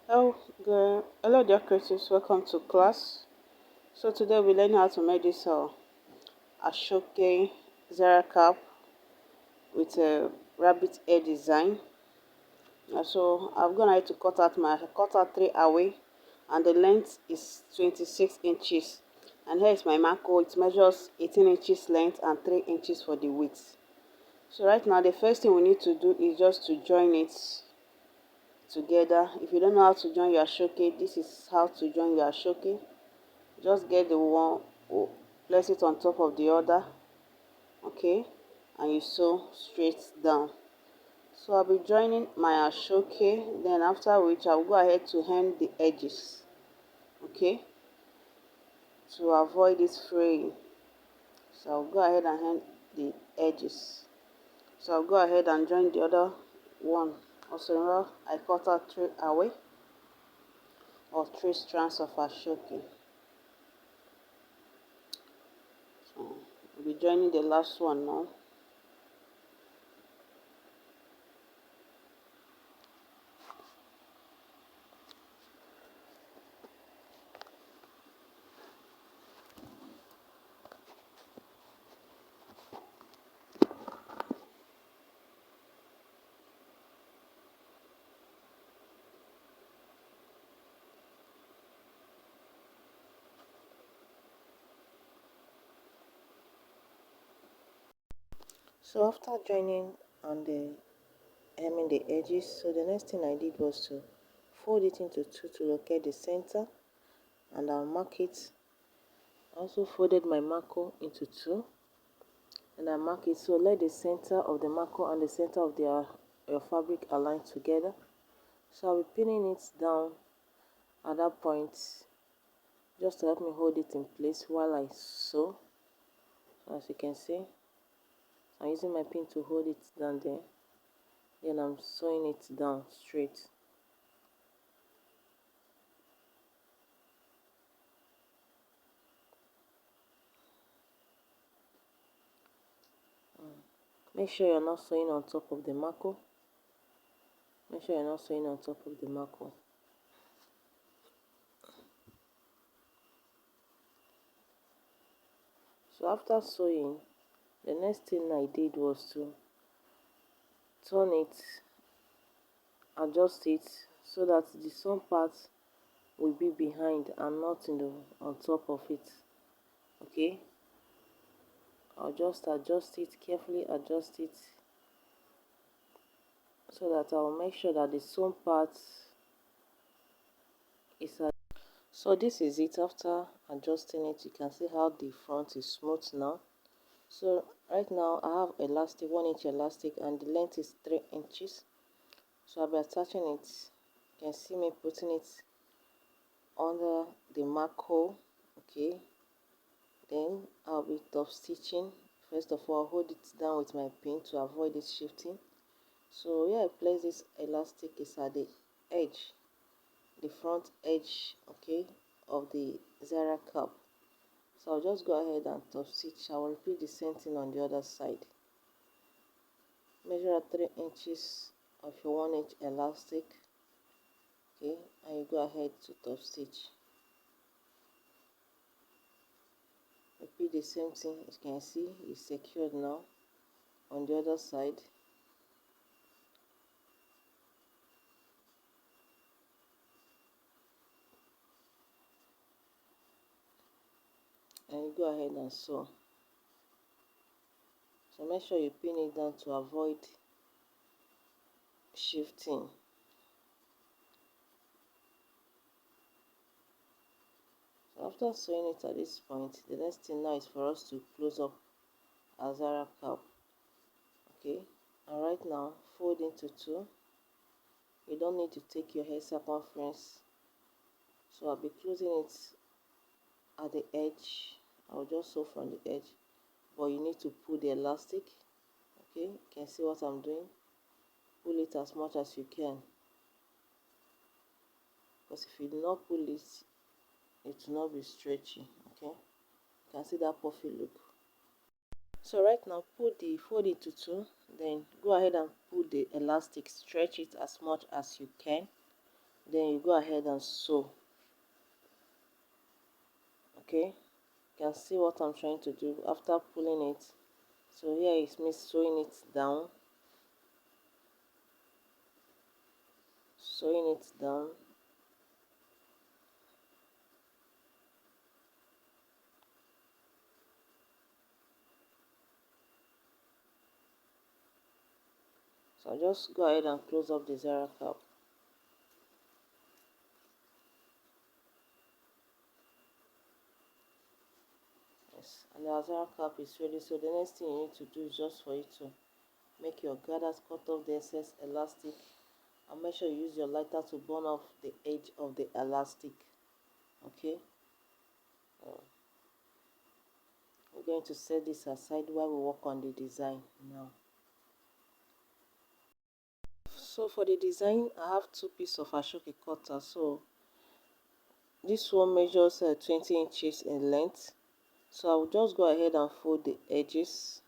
Oh, good. Hello, dear creatives. Welcome to class. So today we learn how to make this Ashoke Zara cap with a rabbit ear design. So I've gone ahead to cut out three away, and the length is 26 inches. And here is my marco. It measures 18 inches length and 3 inches for the width. So right now the first thing we need to do is just to join it together. If you don't know how to join your Ashoke, this is how to join your Ashoke. Just get the one, place it on top of the other, okay, and you sew straight down. So I'll be joining my ashoke, then after which I'll go ahead to hem the edges, okay, to avoid this fraying. So I'll go ahead and hem the edges. So I'll go ahead and join the other one. Also remember I cut out three away, or three strands of ashoke. So I'll be joining the last one now. So after joining on the hemming the edges, so the next thing I did was to fold it into two to locate the center, and I'll mark it. I also folded my marco into two, and I mark it. So let the center of the marco and the center of your fabric align together. So I'll be pinning it down at that point, just to help me hold it in place while I sew. So as you can see, I'm using my pin to hold it down there, then I'm sewing it down straight. Make sure you're not sewing on top of the marco. Make sure you're not sewing on top of the marco. So after sewing, the next thing I did was to turn it, adjust it, so that the sewn part will be behind and not in the on top of it. Okay, I'll just adjust it carefully, adjust it, so that I'll make sure that the sewn part is so this is it. After adjusting it, you can see how the front is smooth now. So right now I have elastic, 1 inch elastic, and the length is 3 inches. So I'll be attaching it. You can see me putting it under the mark hole. Okay, then I'll be top stitching. First of all, I'll hold it down with my pin to avoid it shifting. So where I place this elastic is at the edge, the front edge, okay, of the Zara cap. So I'll just go ahead and top stitch. I will repeat the same thing on the other side. Measure at 3 inches of your 1 inch elastic, okay, and you go ahead to top stitch. Repeat the same thing. As you can see, it's secured now. On the other side, and you go ahead and sew. So make sure you pin it down to avoid shifting. So after sewing it at this point, the next thing now is for us to close up our Zara cap. Okay, and right now fold into two. You don't need to take your hair circumference. So I'll be closing it at the edge. I'll just sew from the edge, but you need to pull the elastic. Okay, you can see what I'm doing. Pull it as much as you can, because if you do not pull it, it will not be stretchy. Okay, you can see that puffy look. So right now, fold it to two, then go ahead and pull the elastic, stretch it as much as you can. Then you go ahead and sew. Okay, you can see what I'm trying to do after pulling it. So here is me sewing it down, sewing it down. So I'll just go ahead and close up the Zara cap. Yes, and the Zara cap is ready. So the next thing you need to do is just for you to make your gathers, cut off the excess elastic, and make sure you use your lighter to burn off the edge of the elastic. Okay, uh, we're going to set this aside while we work on the design now. So for the design, I have two pieces of ashoke cutter. So this one measures 20 inches in length. So I'll just go ahead and fold the edges.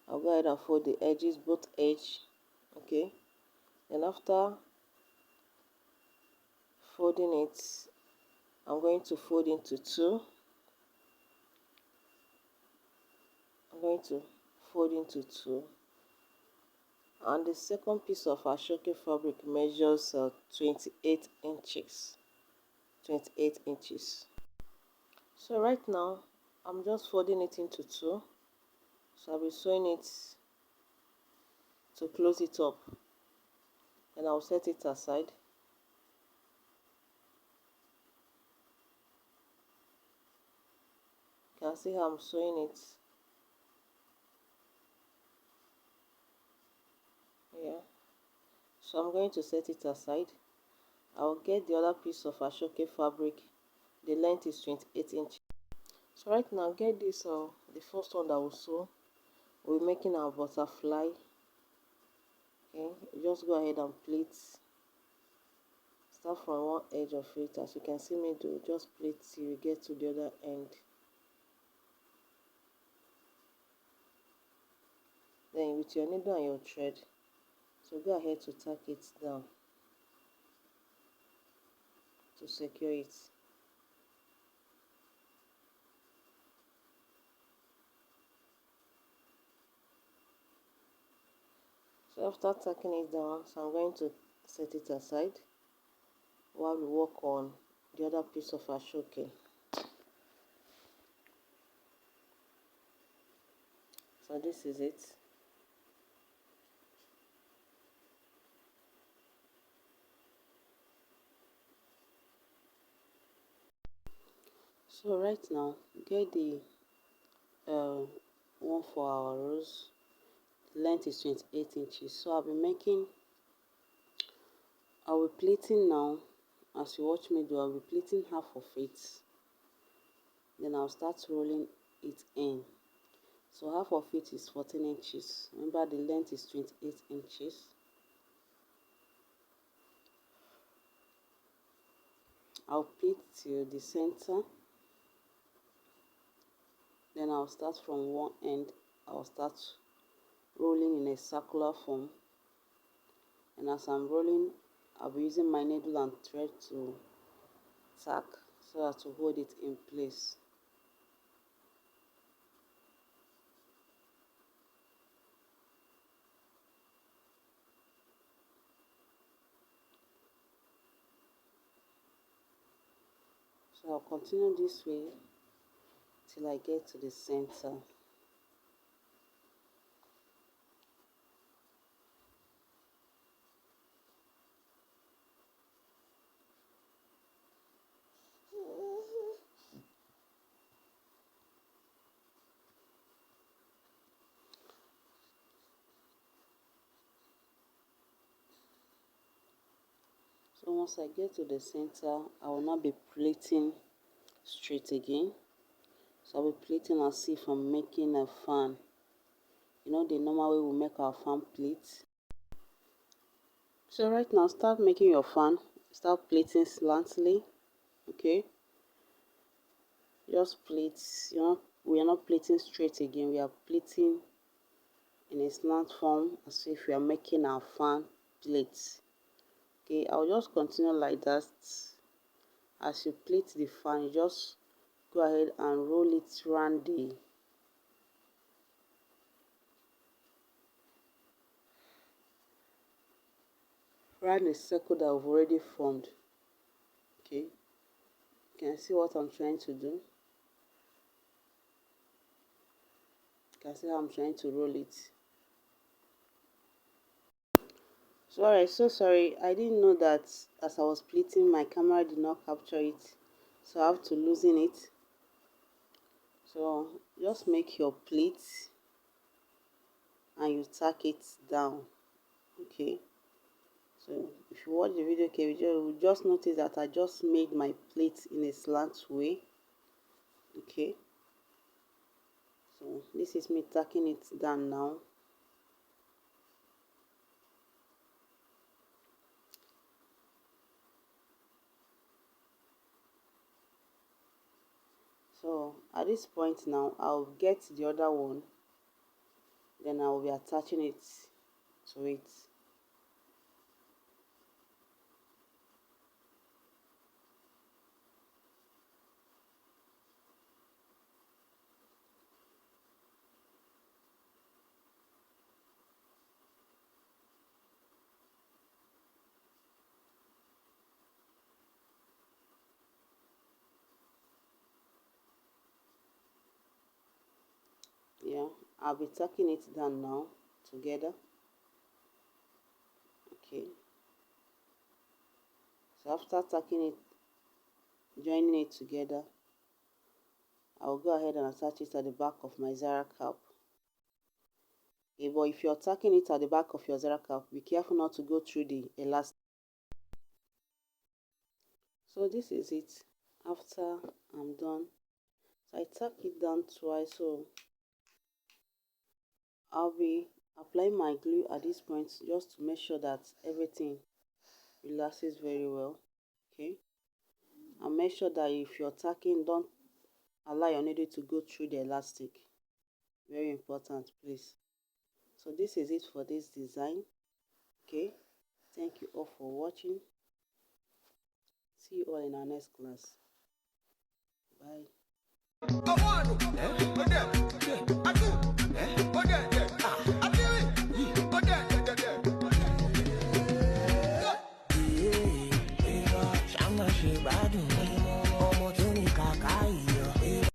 I'll go ahead and fold the edges, both edge. Okay, and after folding it, I'm going to fold into two. I'm going to fold into two. And the second piece of ashoke fabric measures 28 inches. 28 inches. So right now, I'm just folding it into two. So I'll be sewing it to close it up. And I'll set it aside. You can see how I'm sewing it. Yeah. So I'm going to set it aside. I'll get the other piece of ashoke fabric. The length is 28 inches. So right now, get this, the first one that we'll sew. We're making our butterfly. Okay, you just go ahead and pleat. Start from one edge of it, as you can see me do. Just pleat till you get to the other end. Then with your needle and your thread, so go ahead to tack it down to secure it. So after tacking it down, so I'm going to set it aside while we work on the other piece of ashoke. So this is it. So right now, get the one for our rose. The length is 28 inches. So I'll be pleating now. As you watch me do, I'll be pleating half of it. Then I'll start rolling it in. So half of it is 14 inches. Remember the length is 28 inches. I'll pleat till the center. Then I'll start from one end. I'll start rolling in a circular form. And as I'm rolling, I'll be using my needle and thread to tack so as to hold it in place. So I'll continue this way till I get to the center. So once I get to the center, I will not be pleating straight again. So I'll be pleating as if I'm making a fan. You know the normal way we make our fan pleats. So right now, start making your fan. Start pleating slantly. Okay. Just pleat. We are not pleating straight again. We are pleating in a slant form as if we are making our fan plates. Okay, I'll just continue like that. As you plait the fan, you just go ahead and roll it around the circle that I've already formed. Okay, you can see what I'm trying to do. You can see how I'm trying to roll it. So sorry, I didn't know that as I was pleating, my camera did not capture it, so I have to loosen it. So just make your pleat and you tack it down. Okay, so if you watch the video, okay, you will just notice that I just made my plate in a slant way. Okay, so this is me tacking it down now. So at this point now, I'll get the other one, then I'll be attaching it to it. Yeah, I'll be tacking it down now together. Okay, so after tacking it, joining it together, I'll go ahead and attach it at the back of my Zara cap. Okay, but if you're tacking it at the back of your Zara cap, be careful not to go through the elastic. So this is it after I'm done. So I tack it down twice, so I'll be applying my glue at this point just to make sure that everything relaxes very well. Okay, and make sure that if you're tacking, don't allow your needle to go through the elastic. Very important, please. So this is it for this design. Okay, thank you all for watching. See you all in our next class. Bye.